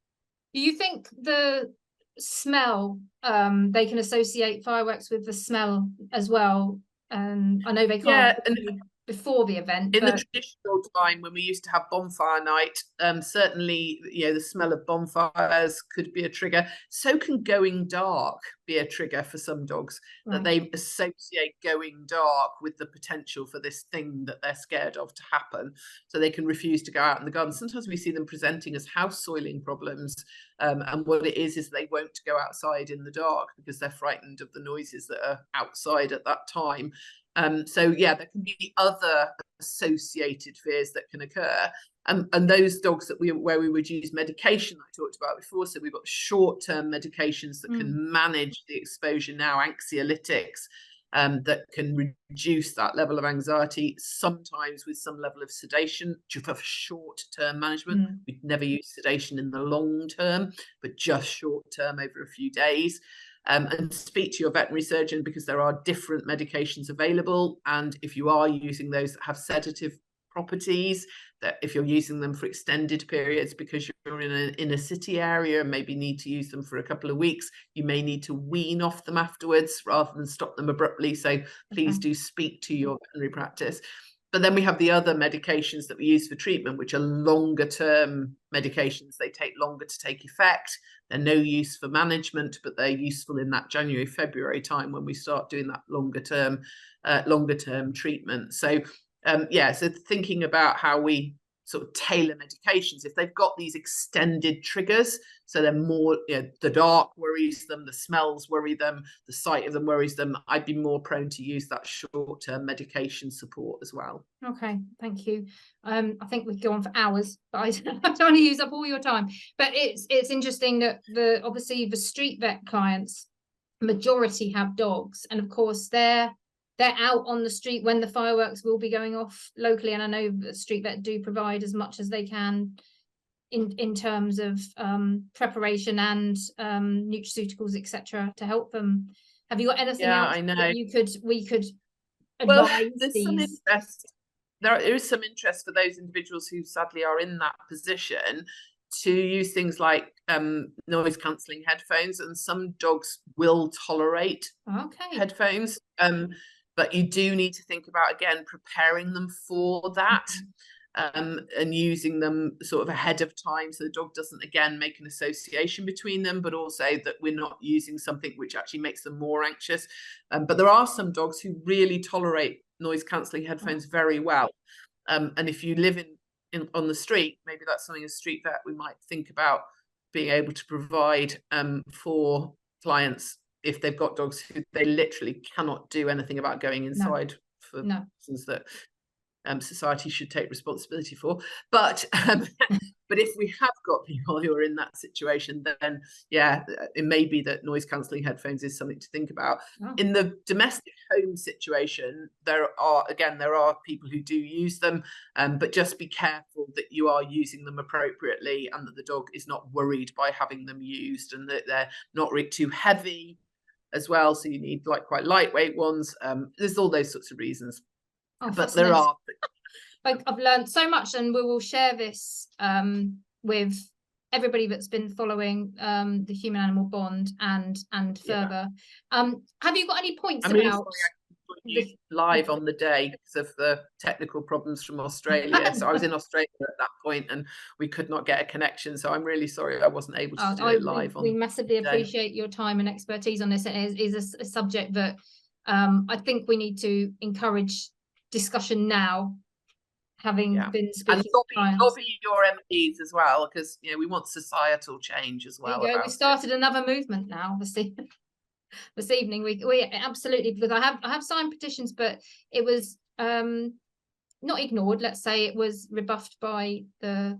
Do you think the smell, they can associate fireworks with the smell as well? I know they can't before the event, in the traditional time when we used to have bonfire night, certainly, you know, the smell of bonfires could be a trigger. So can going dark be a trigger for some dogs, that they associate going dark with the potential for this thing that they're scared of to happen, so they can refuse to go out in the garden. Sometimes we see them presenting as house soiling problems, and what it is they won't go outside in the dark because they're frightened of the noises that are outside at that time. So yeah, there can be other associated fears that can occur, and those dogs that where we would use medication I talked about before. So we've got short-term medications that can manage the exposure now, anxiolytics, that can reduce that level of anxiety, sometimes with some level of sedation for short-term management. We'd never use sedation in the long term, but just short-term over a few days. And speak to your veterinary surgeon, because there are different medications available, and if you are using those that have sedative properties, that if you're using them for extended periods because you're in a city area and maybe need to use them for a couple of weeks, you may need to wean off them afterwards rather than stop them abruptly. So please do speak to your veterinary practice. But then we have the other medications that we use for treatment, which are longer term medications. They take longer to take effect. They're no use for management, but they're useful in that January, February time when we start doing that longer term treatment. So so thinking about how we sort of tailor medications, if they've got these extended triggers, so they're more, you know, the dark worries them, the smells worry them, the sight of them worries them, I'd be more prone to use that short-term medication support as well. Okay, thank you. I think we could go on for hours, but I don't want to use up all your time. But it's interesting that obviously the StreetVet clients, majority have dogs, and of course they're out on the street when the fireworks will be going off locally. And I know that StreetVet do provide as much as they can in terms of preparation and nutraceuticals, etc., to help them. Have you got anything else that we could advise? There is some interest for those individuals who sadly are in that position to use things like noise cancelling headphones, and some dogs will tolerate headphones, but you do need to think about, again, preparing them for that. And using them sort of ahead of time, so the dog doesn't again make an association between them, but also that we're not using something which actually makes them more anxious. But there are some dogs who really tolerate noise cancelling headphones very well, and if you live on the street, maybe that's something as StreetVet we might think about being able to provide for clients if they've got dogs who they literally cannot do anything about going inside for reasons that society should take responsibility for. But but if we have got people who are in that situation, then yeah, it may be that noise cancelling headphones is something to think about. In the domestic home situation, there are people who do use them, but just be careful that you are using them appropriately and that the dog is not worried by having them used, and that they're not really too heavy as well, so you need like quite lightweight ones. There's all those sorts of reasons. But there are. I've learned so much, and we will share this with everybody that's been following the human animal bond and further. Have you got any points about live on the day because of the technical problems from Australia? So I was in Australia at that point and we could not get a connection, so I'm really sorry I wasn't able to do it live. We massively appreciate your time and expertise on this. It is a subject that I think we need to encourage discussion now, having been speaking, and lobby your MPs as well, because we want societal change as well. We started another movement now this evening. We absolutely, because I have signed petitions, but it was not ignored. Let's say it was rebuffed by the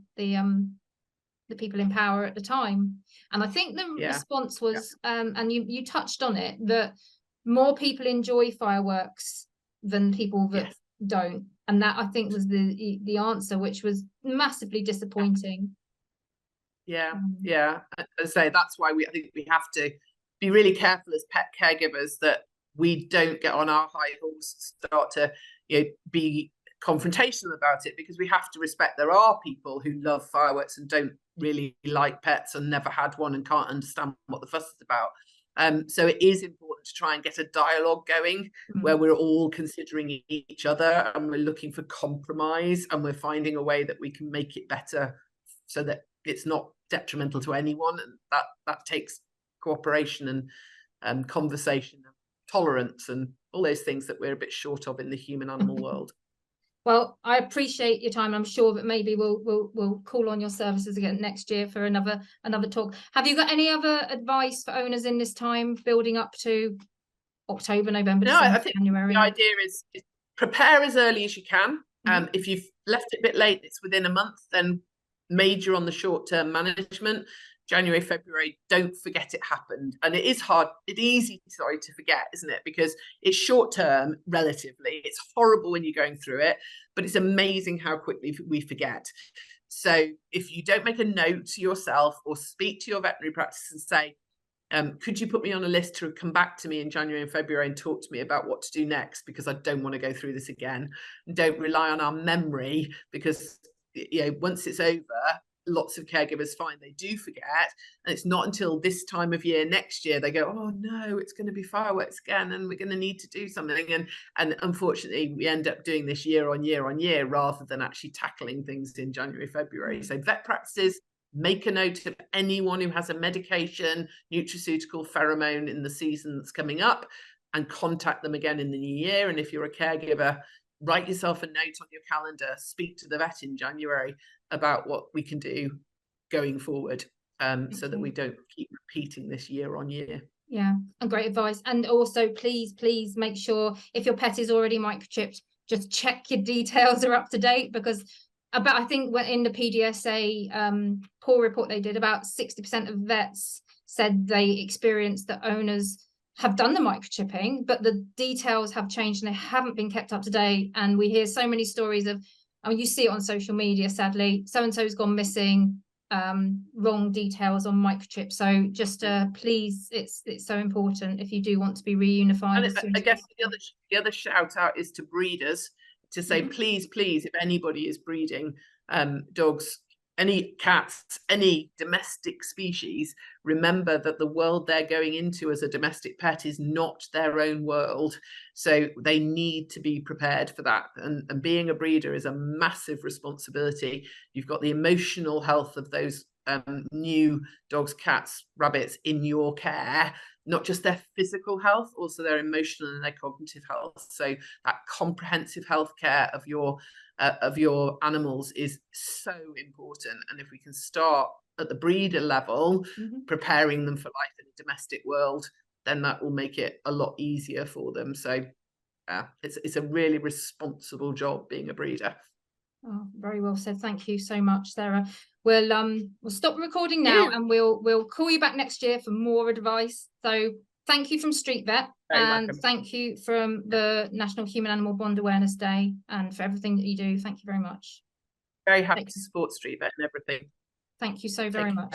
people in power at the time, and I think the response was, and you touched on it, that more people enjoy fireworks than people that don't, and that I think was the answer, which was massively disappointing. I say that's why I think we have to be really careful as pet caregivers that we don't get on our high horse, start to be confrontational about it, because we have to respect there are people who love fireworks and don't really like pets and never had one and can't understand what the fuss is about. So it is important to try and get a dialogue going where we're all considering each other and we're looking for compromise and we're finding a way that we can make it better so that it's not detrimental to anyone. And that takes cooperation and conversation and tolerance and all those things that we're a bit short of in the human animal world. Well, I appreciate your time. I'm sure that maybe we'll call on your services again next year for another talk. Have you got any other advice for owners in this time, building up to October, November, December, I think January? The idea is prepare as early as you can. If you've left it a bit late, it's within a month, then major on the short-term management. January, February, don't forget it happened. And it is hard, it's easy, to forget, isn't it? Because it's short term, relatively. It's horrible when you're going through it, but it's amazing how quickly we forget. So if you don't make a note to yourself or speak to your veterinary practice and say, could you put me on a list to come back to me in January and February and talk to me about what to do next, because I don't want to go through this again. And don't rely on our memory, because once it's over, lots of caregivers find they do forget, and it's not until this time of year next year they go, oh no, it's going to be fireworks again and we're going to need to do something, and unfortunately we end up doing this year on year rather than actually tackling things in January, February. So vet practices, make a note of anyone who has a medication, nutraceutical, pheromone in the season that's coming up, and contact them again in the new year. And if you're a caregiver, write yourself a note on your calendar, speak to the vet in January about what we can do going forward, so that we don't keep repeating this year on year. Yeah, and great advice. And also, please make sure if your pet is already microchipped, just check your details are up to date, because I think in the PDSA poll report they did, about 60% of vets said they experienced that owners have done the microchipping, but the details have changed and they haven't been kept up to date. And we hear so many stories of, you see it on social media, sadly, so-and-so's gone missing, wrong details on microchips. So just please, it's so important if you do want to be reunified. And I guess the other shout out is to breeders to say, please, if anybody is breeding dogs, any cats, any domestic species, remember that the world they're going into as a domestic pet is not their own world. So they need to be prepared for that. And being a breeder is a massive responsibility. You've got the emotional health of those new dogs, cats, rabbits in your care, not just their physical health, also their emotional and their cognitive health. So that comprehensive health care of your animals is so important. And if we can start at the breeder level, preparing them for life in a domestic world, then that will make it a lot easier for them. So it's a really responsible job being a breeder. Oh, very well said. Thank you so much, Sarah. We'll stop recording now, and we'll call you back next year for more advice. So thank you from StreetVet, and thank you from the National Human Animal Bond Awareness Day, and for everything that you do. Thank you very much. Very happy to support StreetVet and everything. Thank you so very much.